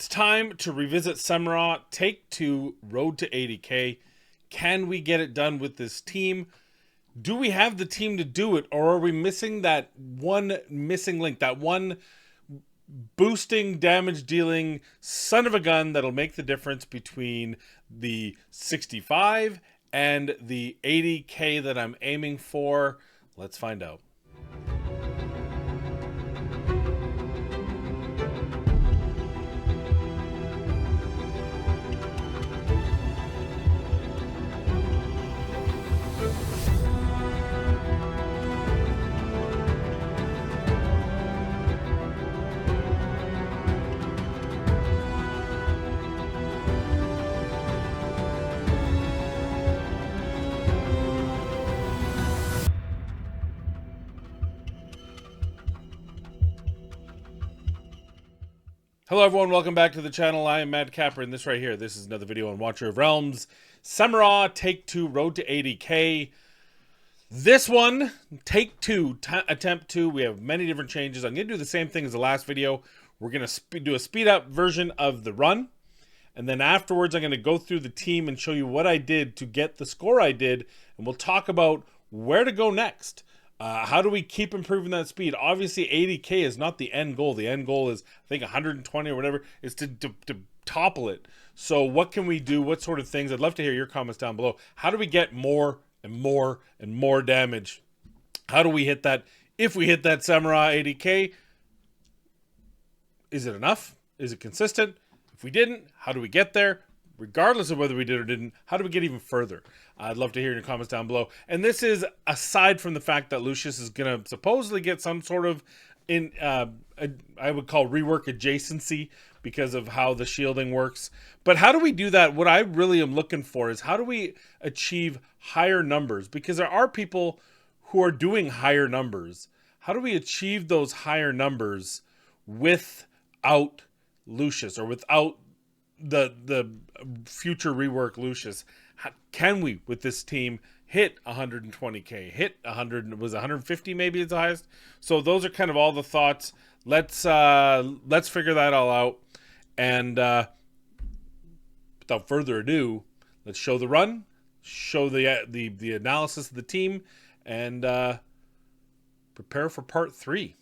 It's time to revisit Semra Take 2 Road to 80K. Can we get it done with this team? Do we have the team to do it, or are we missing that one missing link, that one boosting, damage dealing son of a gun that'll make the difference between the 65 and the 80K that I'm aiming for? Let's find out. Hello everyone, welcome back to the channel. I am Mad Capper, and this right here, this is another video on Watcher of Realms, Semra Take 2 Road to 80K. This one, Take 2, Attempt 2, we have many different changes. I'm going to do the same thing as the last video. We're going to do a speed up version of the run, and then afterwards I'm going to go through the team and show you what I did to get the score I did, and we'll talk about where to go next. How do we keep improving that speed? Obviously, 80K is not the end goal. The end goal is, I think, 120 or whatever, is to topple it. So what can we do? What sort of things? I'd love to hear your comments down below. How do we get more and more and more damage? How do we hit that? If we hit that Samurai 80K, is it enough? Is it consistent? If we didn't, how do we get there? Regardless of whether we did or didn't, how do we get even further? I'd love to hear your comments down below. And this is aside from the fact that Lucius is going to supposedly get some sort of, I would call rework adjacency because of how the shielding works. But how do we do that? What I really am looking for is how do we achieve higher numbers? Because there are people who are doing higher numbers. How do we achieve those higher numbers without Lucius or without the future rework Lucius? Can we, with this team, hit 120K, hit 100, was 150 maybe is the highest? So those are kind of all the thoughts. Let's figure that all out. And without further ado, let's show the run, show the analysis of the team, and prepare for part 3.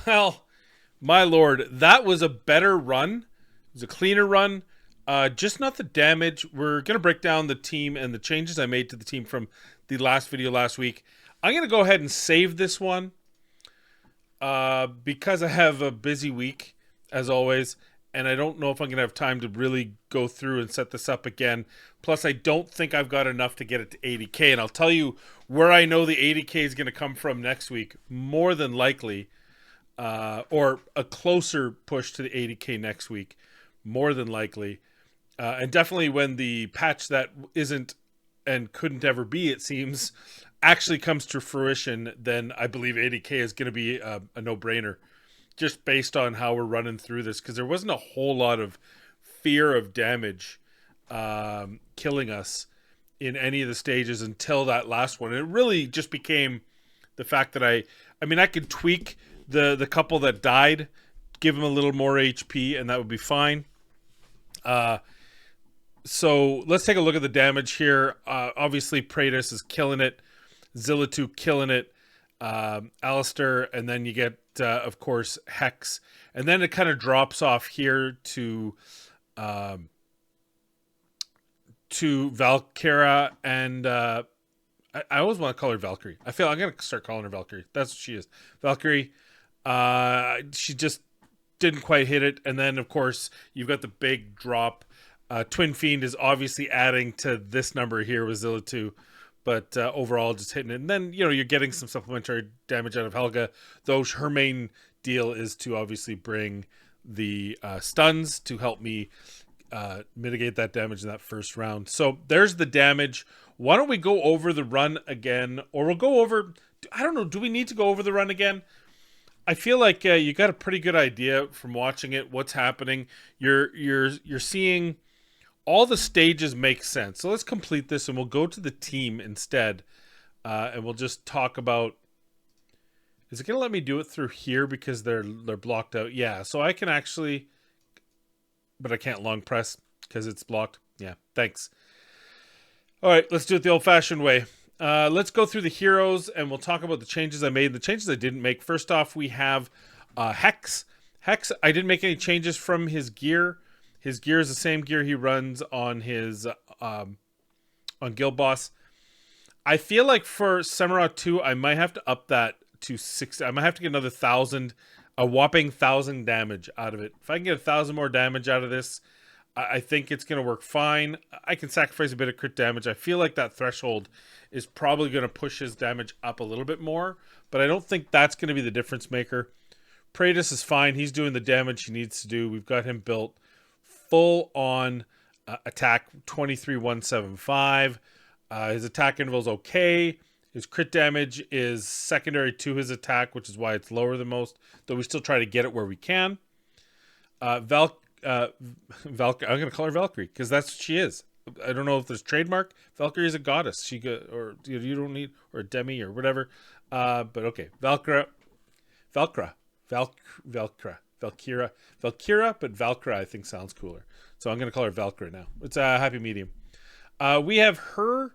Well, my lord, that was a better run. It was a cleaner run. Just not the damage. We're going to break down the team and the changes I made to the team from the last video last week. I'm going to go ahead and save this one because I have a busy week, as always, and I don't know if I'm going to have time to really go through and set this up again. Plus, I don't think I've got enough to get it to 80K, and I'll tell you where I know the 80K is going to come from next week, more than likely, or a closer push to the 80K next week, more than likely. And definitely when the patch that isn't and couldn't ever be, it seems, actually comes to fruition, then I believe 80K is going to be a no-brainer, just based on how we're running through this, because there wasn't a whole lot of fear of damage killing us in any of the stages until that last one. And it really just became the fact that I could tweak the couple that died, give them a little more HP, and that would be fine. So let's take a look at the damage here. Obviously, Praetus is killing it. Zillatu killing it. Alistair, and then you get, of course, Hex. And then it kind of drops off here to Valkyra, and I always want to call her Valkyrie. I feel I'm going to start calling her Valkyrie. That's what she is. Valkyrie. She just didn't quite hit it. And then, of course, you've got the big drop. Twin Fiend is obviously adding to this number here with Zillatu, but overall just hitting it. And then, you're getting some supplementary damage out of Helga, though her main deal is to obviously bring the stuns to help me mitigate that damage in that first round. So there's the damage. Why don't we go over the run again? Or we'll go over, I don't know, do we need to go over the run again? I feel like you got a pretty good idea from watching it, what's happening. You're seeing all the stages make sense. So let's complete this, and we'll go to the team instead. And we'll just talk about... Is it going to let me do it through here because they're blocked out? Yeah, so I can actually... But I can't long press because it's blocked. Yeah, thanks. All right, let's do it the old-fashioned way. Let's go through the heroes, and we'll talk about the changes I made, the changes I didn't make. First off, we have Hex. Hex, I didn't make any changes from his gear. His gear is the same gear he runs on his on Guild Boss. I feel like for Samurott 2, I might have to up that to 6. I might have to get another 1,000, a whopping 1,000 damage out of it. If I can get 1,000 more damage out of this, I think it's going to work fine. I can sacrifice a bit of crit damage. I feel like that threshold is probably going to push his damage up a little bit more, but I don't think that's going to be the difference maker. Praetus is fine. He's doing the damage he needs to do. We've got him built full on attack 23,175. His attack interval is okay. His crit damage is secondary to his attack, which is why it's lower than most, though we still try to get it where we can. Valkyrie, I'm going to call her Valkyrie because that's what she is. I don't know if there's trademark. Valkyrie is a goddess. She could, or you don't need, or a demi or whatever. But okay, Valkyra, but Valkyra I think sounds cooler. So I'm going to call her Valkyra now. It's a happy medium. We have her.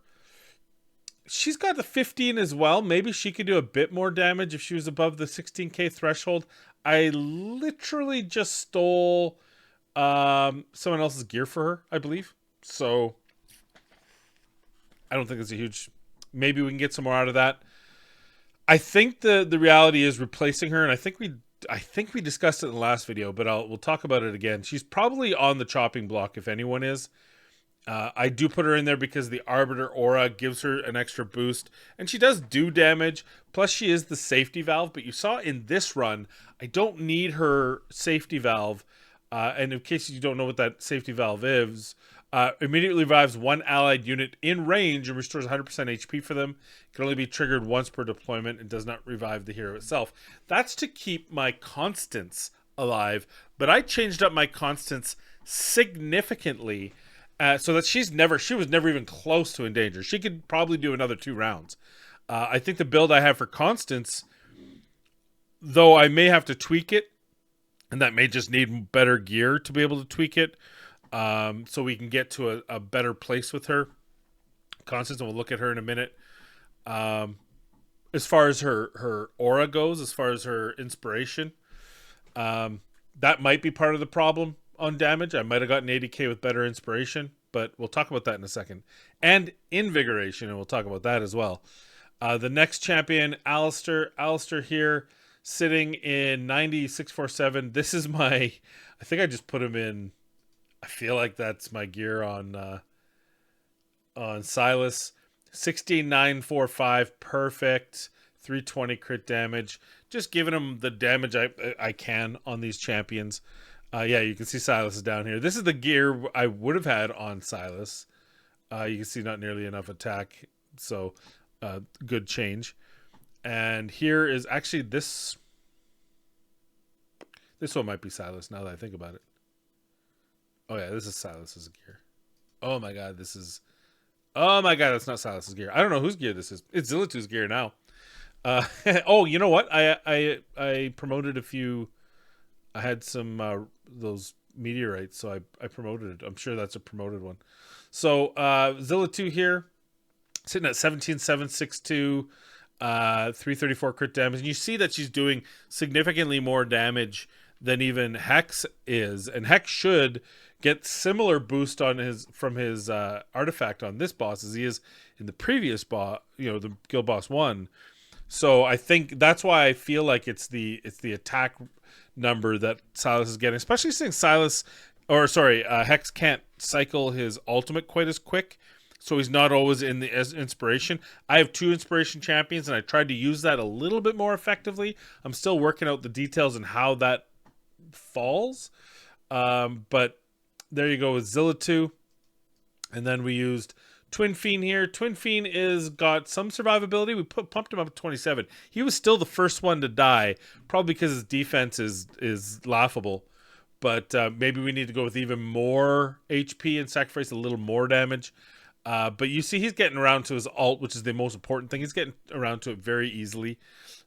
She's got the 15 as well. Maybe she could do a bit more damage if she was above the 16k threshold. I literally just stole someone else's gear for her, I believe. So I don't think it's a huge... Maybe we can get some more out of that. I think the reality is replacing her, and I think we discussed it in the last video, but we'll talk about it again. She's probably on the chopping block if anyone is. I do put her in there because the Arbiter Aura gives her an extra boost, and she does do damage, plus she is the safety valve, but you saw in this run, I don't need her safety valve, and in case you don't know what that safety valve is, immediately revives one allied unit in range and restores 100% HP for them. It can only be triggered once per deployment and does not revive the hero itself. That's to keep my constants alive, but I changed up my constants significantly so that she was never even close to endanger. She could probably do another 2 rounds. I think the build I have for Constance, though I may have to tweak it, and that may just need better gear to be able to tweak it, so we can get to a better place with her. Constance, and we'll look at her in a minute. as far as her aura goes, as far as her inspiration. That might be part of the problem on damage. I might have gotten 80k with better inspiration, but we'll talk about that in a second. And invigoration, and we'll talk about that as well. The next champion, Alistair. Alistair here, sitting in 9647. This is my, I think I just put him in, I feel like that's my gear on Silas. 16945, perfect. 320 crit damage. Just giving him the damage I can on these champions. Yeah, you can see Silas is down here. This is the gear I would have had on Silas. You can see not nearly enough attack, so good change. And here is actually this one might be Silas now that I think about it. Oh yeah, this is Silas's gear. Oh my god, that's not Silas's gear. I don't know whose gear this is. It's Zillitu's gear now. Oh, you know what? I promoted a few. I had some those meteorites, so I promoted it. I'm sure that's a promoted one. So Zillitu here, sitting at 17,762, 334 crit damage, and you see that she's doing significantly more damage than even Hex is, and Hex should get similar boost on from his artifact on this boss as he is in the previous boss, the Guild Boss 1. So I think that's why I feel like it's the attack number that Silas is getting, especially since Hex can't cycle his ultimate quite as quick, so he's not always in the inspiration. I have 2 inspiration champions, and I tried to use that a little bit more effectively. I'm still working out the details and how that falls, but there you go with Zillitu. And then we used Twin Fiend here. Twin Fiend is got some survivability. We pumped him up to 27. He was still the first one to die, probably because his defense is laughable. But maybe we need to go with even more HP and sacrifice a little more damage. But you see he's getting around to his ult, which is the most important thing. He's getting around to it very easily.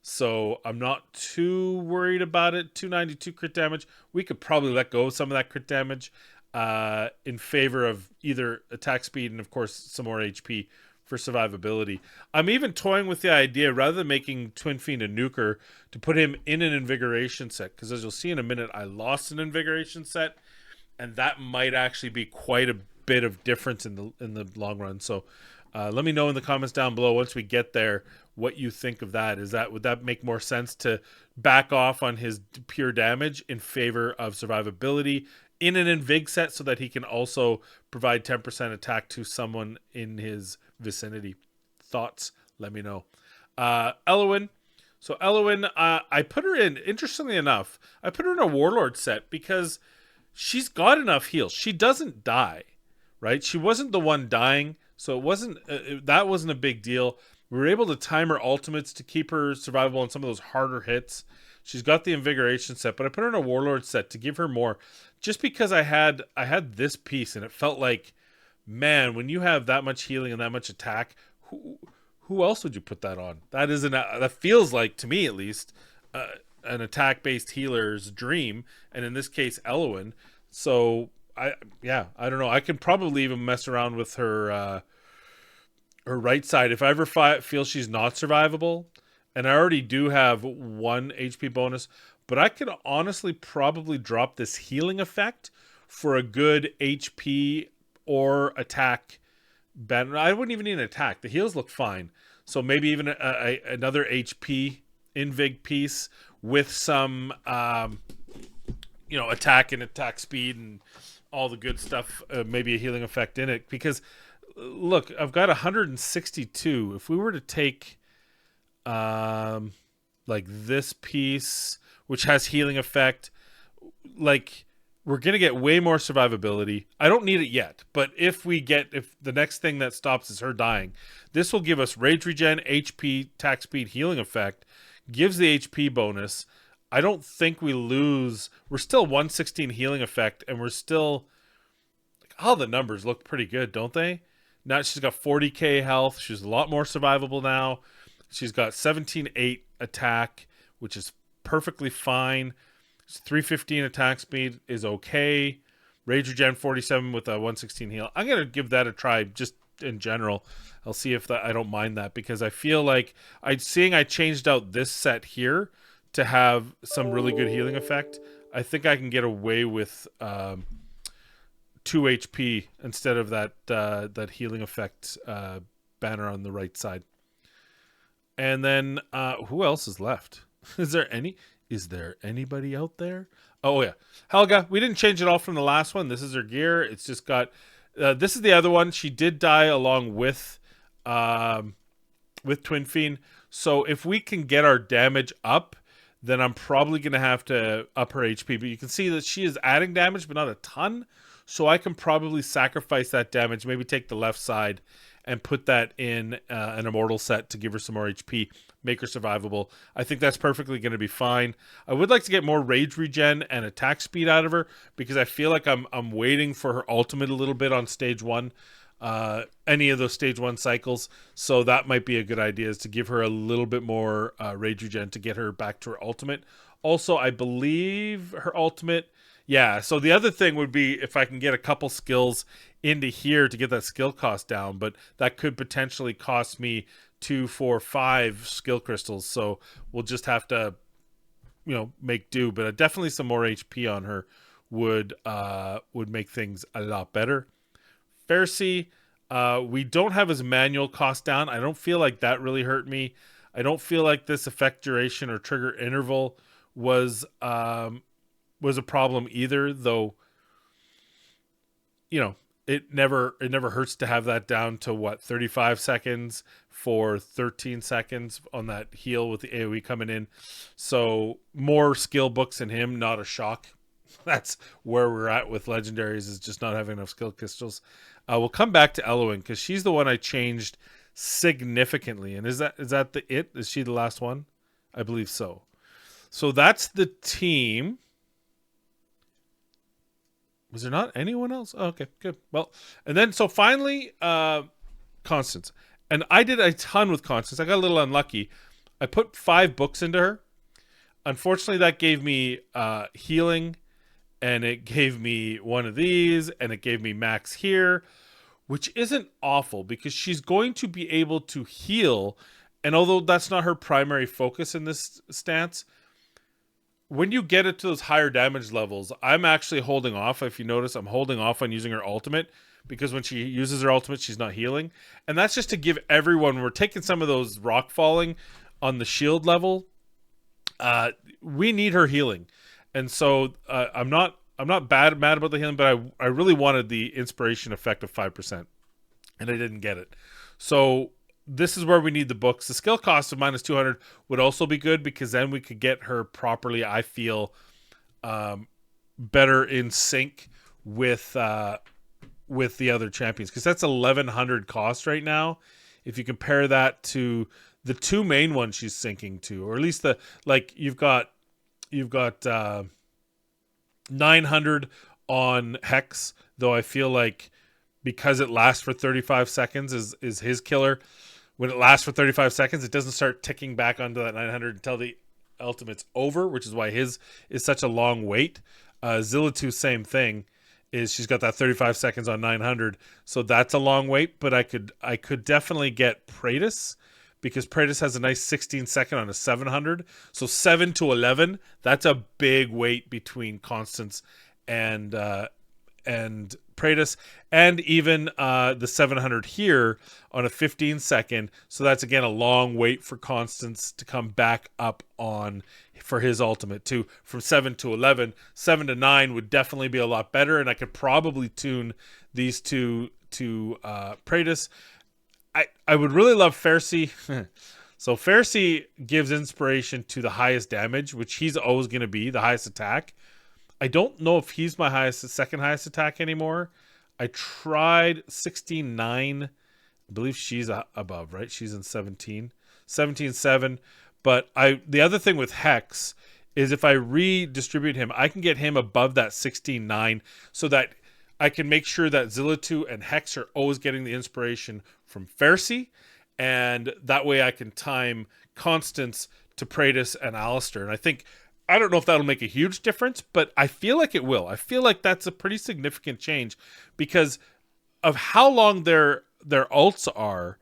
So I'm not too worried about it. 292 crit damage. We could probably let go of some of that crit damage in favor of either attack speed and, of course, some more HP for survivability. I'm even toying with the idea, rather than making Twin Fiend a nuker, to put him in an invigoration set. Because as you'll see in a minute, I lost an invigoration set, and that might actually be quite a bit of difference in the long run. So let me know in the comments down below once we get there what you think of that. Would that make more sense to back off on his pure damage in favor of survivability in an invig set, so that he can also provide 10% attack to someone in his vicinity? Thoughts? Let me know. Elowen. So Elowen, I put her in, interestingly enough, I put her in a Warlord set because she's got enough heals. She doesn't die, right? She wasn't the one dying, so that wasn't a big deal. We were able to time her ultimates to keep her survivable on some of those harder hits. She's got the invigoration set, but I put her in a Warlord set to give her more, just because I had this piece, and it felt like, man, when you have that much healing and that much attack, who else would you put that on? That feels like, to me at least, an attack-based healer's dream, and in this case, Elowen. So I don't know. I can probably even mess around with her right side if I ever feel she's not survivable. And I already do have 1 HP bonus, but I could honestly probably drop this healing effect for a good HP or attack. I wouldn't even need an attack. The heals look fine. So maybe even another HP invig piece with some, attack and attack speed and all the good stuff. Maybe a healing effect in it. Because, look, I've got 162. If we were to take like this piece, which has healing effect, like, we're going to get way more survivability. I don't need it yet, but if the next thing that stops is her dying, this will give us rage regen, HP, attack speed, healing effect, gives the HP bonus. I don't think we lose. We're still 116 healing effect, and we're still, all the numbers look pretty good, don't they? Now she's got 40k health. She's a lot more survivable now. She's got 17.8 attack, which is perfectly fine. 315 attack speed is okay. Rage regen 47 with a 116 heal. I'm going to give that a try just in general. I'll see if that I don't mind that, because I feel like I changed out this set here to have some really good healing effect. I think I can get away with 2 HP instead of that healing effect banner on the right side. And then who else is left? Is there anybody out there? Oh yeah, Helga. We didn't change it all from the last one. This is her gear. It's just got this is the other one. She did die along with Twin Fiend. So if we can get our damage up, then I'm probably going to have to up her HP. But you can see that she is adding damage, but not a ton. So I can probably sacrifice that damage, maybe take the left side and put that in an immortal set to give her some more HP, make her survivable. I think that's perfectly going to be fine. I would like to get more rage regen and attack speed out of her, because I feel like I'm waiting for her ultimate a little bit on stage 1. Any of those stage 1 cycles, so that might be a good idea, is to give her a little bit more rage regen to get her back to her ultimate. Also, I believe her ultimate, yeah, so the other thing would be if I can get a couple skills into here to get that skill cost down, but that could potentially cost me 2, 4, 5 skill crystals, so we'll just have to make do. But definitely some more HP on her would make things a lot better. Phersey, we don't have his manual cost down. I don't feel like that really hurt me. I don't feel like this effect duration or trigger interval was a problem either, though. It never hurts to have that down to 35 seconds for 13 seconds on that heal with the AoE coming in. So more skill books in him, not a shock. That's where we're at with legendaries, is just not having enough skill crystals. We'll come back to Elowen, because she's the one I changed significantly. And is that it? Is she the last one? I believe so. So that's the team. Was there not anyone else? Oh, okay, good. Well, and then so finally, Constance. And I did a ton with Constance. I got a little unlucky. I put 5 books into her. Unfortunately, that gave me healing, and it gave me one of these, and it gave me max here, which isn't awful, because she's going to be able to heal. And although that's not her primary focus in this stance, when you get it to those higher damage levels, I'm actually holding off. If you notice, I'm holding off on using her ultimate, because when she uses her ultimate, she's not healing. And that's just to give everyone, we're taking some of those rock falling on the shield level. We need her healing. And so I'm not mad about the healing, but I really wanted the inspiration effect of 5%, and I didn't get it. So this is where we need the books. The skill cost of -200 would also be good, because then we could get her properly, I feel, better in sync with the other champions, because that's 1100 cost right now. If you compare that to the 2 main ones she's syncing to, or at least you've got 900 on Hex, though I feel like because it lasts for 35 seconds is his killer. When it lasts for 35 seconds, it doesn't start ticking back onto that 900 until the ultimate's over, which is why his is such a long wait. Zillatu, same thing, is she's got that 35 seconds on 900, so that's a long wait. But I could definitely get Praetus, because Praetus has a nice 16-second on a 700. So 7 to 11, that's a big wait between Constance and Praetus, and even the 700 here on a 15-second. So that's again a long wait for Constance to come back up on for his ultimate too. From 7 to 11, 7 to 9 would definitely be a lot better, and I could probably tune these two to Praetus. I would really love Phersey. So Phersey gives inspiration to the highest damage, which he's always going to be the highest attack. I don't know if he's my second highest attack anymore. I tried 69. I believe she's above, right? She's in 17. 17.7. But the other thing with Hex is if I redistribute him, I can get him above that 16.9, so that I can make sure that Zillatu and Hex are always getting the inspiration from Phersey, and that way I can time Constance to Praetus and Alistair. And I don't know if that'll make a huge difference, but I feel like it will. I feel like that's a pretty significant change because of how long their their ults are,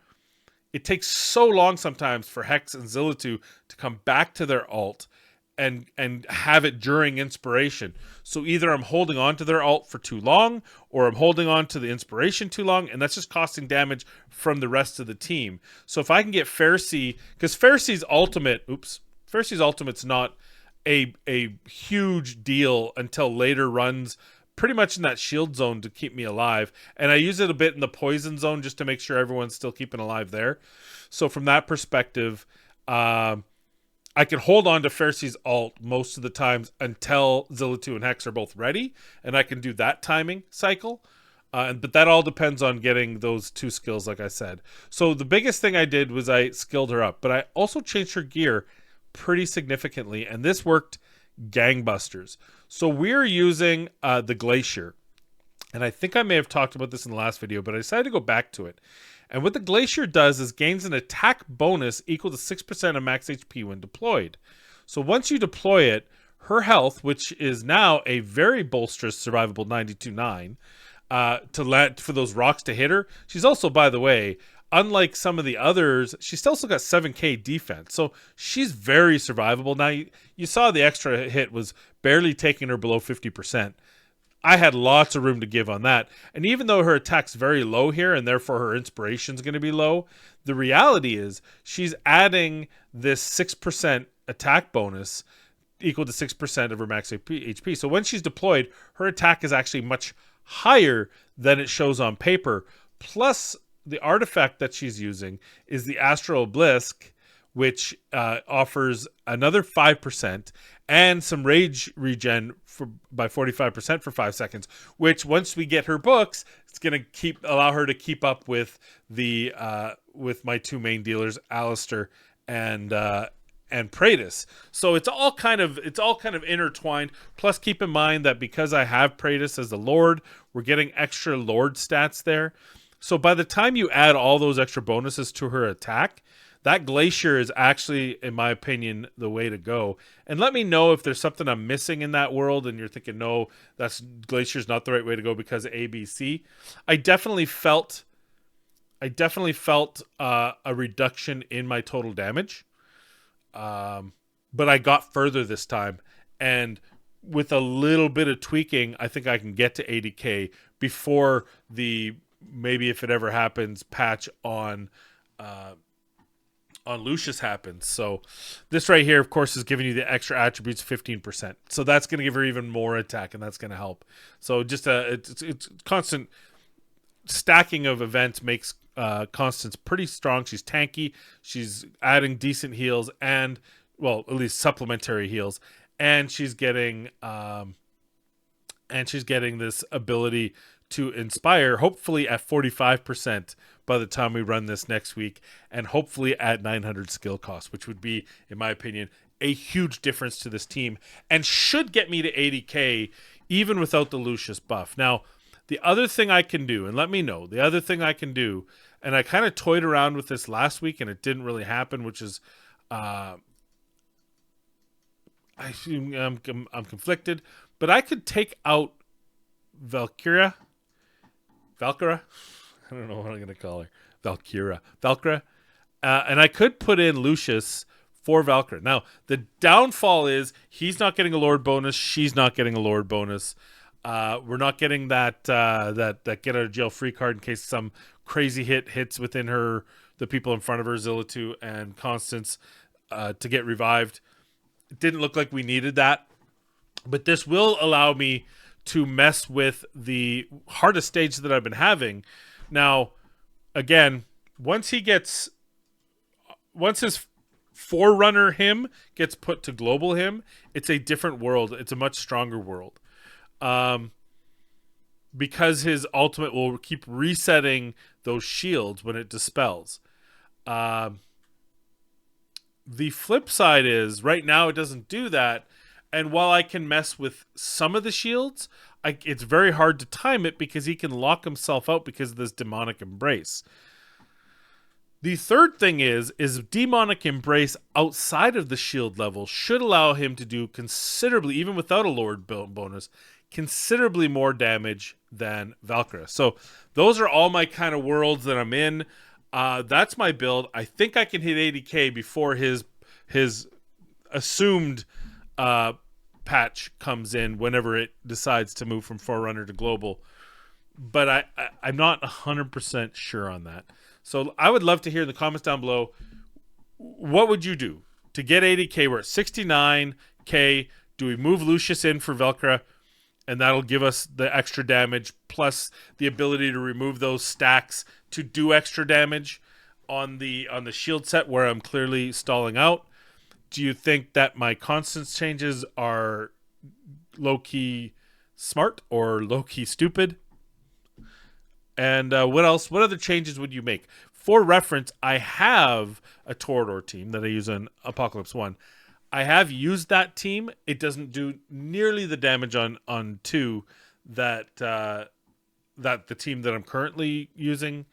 it takes so long sometimes for Hex and Zillitu to come back to their ult and have it during inspiration. So either I'm holding on to their ult for too long, or I'm holding on to the inspiration too long, and that's just costing damage from the rest of the team. So if I can get Pharisee, because Pharisee's ultimate's not a huge deal until later runs, pretty much in that shield zone to keep me alive, and I use it a bit in the poison zone just to make sure everyone's still keeping alive there. So from that perspective, I can hold on to Pharisee's ult most of the times until Zillitu and Hex are both ready, and I can do that timing cycle. But that all depends on getting those two skills, like I said. So the biggest thing I did was I skilled her up, but I also changed her gear pretty significantly, and this worked gangbusters. So we're using the Glacier, and I think I may have talked about this in the last video, but I decided to go back to it. And what the Glacier does is gains an attack bonus equal to 6% of max HP when deployed. So once you deploy it, her health, which is now a very bolsterous survivable 92.9, to let for those rocks to hit her. She's also, by the way, unlike some of the others, she still got 7k defense. So she's very survivable. Now, you saw the extra hit was barely taking her below 50%. I had lots of room to give on that. And even though her attack's very low here, and therefore her inspiration's going to be low, the reality is she's adding this 6% attack bonus equal to 6% of her max HP. So when she's deployed, her attack is actually much higher than it shows on paper. Plus, the artifact that she's using is the Astral Obelisk, which offers another 5% and some rage regen by 45% for 5 seconds, which once we get her books, it's going to allow her to keep up with the with my two main dealers, Alistair and Praetus. So it's all kind of intertwined. Plus, keep in mind that because I have Praetus as the Lord, we're getting extra Lord stats there. So by the time you add all those extra bonuses to her attack, that Glacier is actually, in my opinion, the way to go. And let me know if there's something I'm missing in that world and you're thinking, no, Glacier's not the right way to go because of ABC. I definitely felt a reduction in my total damage. But I got further this time. And with a little bit of tweaking, I think I can get to 80k before the, maybe if it ever happens, patch on Lucius happens. So this right here, of course, is giving you the extra attributes 15%. So that's going to give her even more attack, and that's going to help. So just it's constant stacking of events makes Constance pretty strong. She's tanky. She's adding decent heals and, well, at least supplementary heals, and she's getting this ability to inspire, hopefully at 45% by the time we run this next week, and hopefully at 900 skill cost, which would be, in my opinion, a huge difference to this team and should get me to 80k even without the Lucius buff. Now, the other thing I can do, and let me know, the other thing I can do, and I kind of toyed around with this last week and it didn't really happen, which is I'm conflicted, but I could take out Valkyra. I don't know what I'm going to call her. Valkyra. And I could put in Lucius for Valkyra. Now, the downfall is he's not getting a Lord bonus. She's not getting a Lord bonus. We're not getting that get out of jail free card in case some crazy hits within the people in front of her, Zillitu and Constance, to get revived. It didn't look like we needed that. But this will allow me to mess with the hardest stage that I've been having. Now, again, once his Forerunner him gets put to global him, it's a different world. It's a much stronger world. Because his ultimate will keep resetting those shields when it dispels. The flip side is, right now it doesn't do that. And while I can mess with some of the shields, it's very hard to time it because he can lock himself out because of this demonic embrace. The third thing is demonic embrace outside of the shield level should allow him to do considerably, even without a Lord bonus, considerably more damage than Valkyra. So those are all my kind of worlds that I'm in. That's my build. I think I can hit 80k before his assumed patch comes in whenever it decides to move from Forerunner to Global. But I'm not 100% sure on that. So I would love to hear in the comments down below, what would you do to get 80k? We're at 69k. Do we move Lucius in for Velcro? And that'll give us the extra damage plus the ability to remove those stacks to do extra damage on the shield set where I'm clearly stalling out. Do you think that my constants changes are low-key smart or low-key stupid? And what else? What other changes would you make? For reference, I have a Torador team that I use on Apocalypse 1. I have used that team. It doesn't do nearly the damage on 2 that that the team that I'm currently using.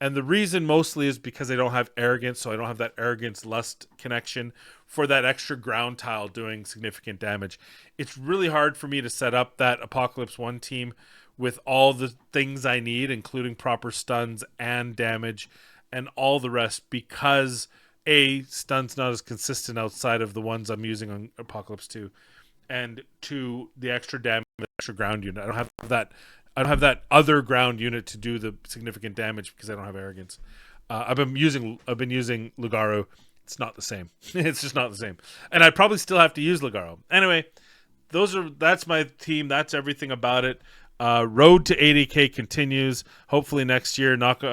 And the reason mostly is because I don't have Arrogance, so I don't have that Arrogance Lust connection for that extra ground tile doing significant damage. It's really hard for me to set up that Apocalypse 1 team with all the things I need, including proper stuns and damage and all the rest, because stun's not as consistent outside of the ones I'm using on Apocalypse 2, and 2, the extra damage, extra ground unit. I don't have that other ground unit to do the significant damage because I don't have Arrogance. I've been using Lugaru. It's not the same. It's just not the same. And I probably still have to use Lugaru. Anyway, that's my team. That's everything about it. Road to 80k continues. Hopefully next week, knock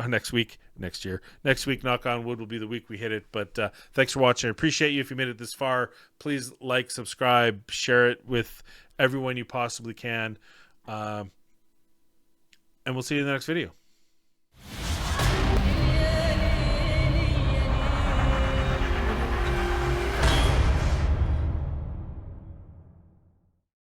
on wood, will be the week we hit it. But thanks for watching. I appreciate you. If you made it this far, please like, subscribe, share it with everyone you possibly can. And we'll see you in the next video.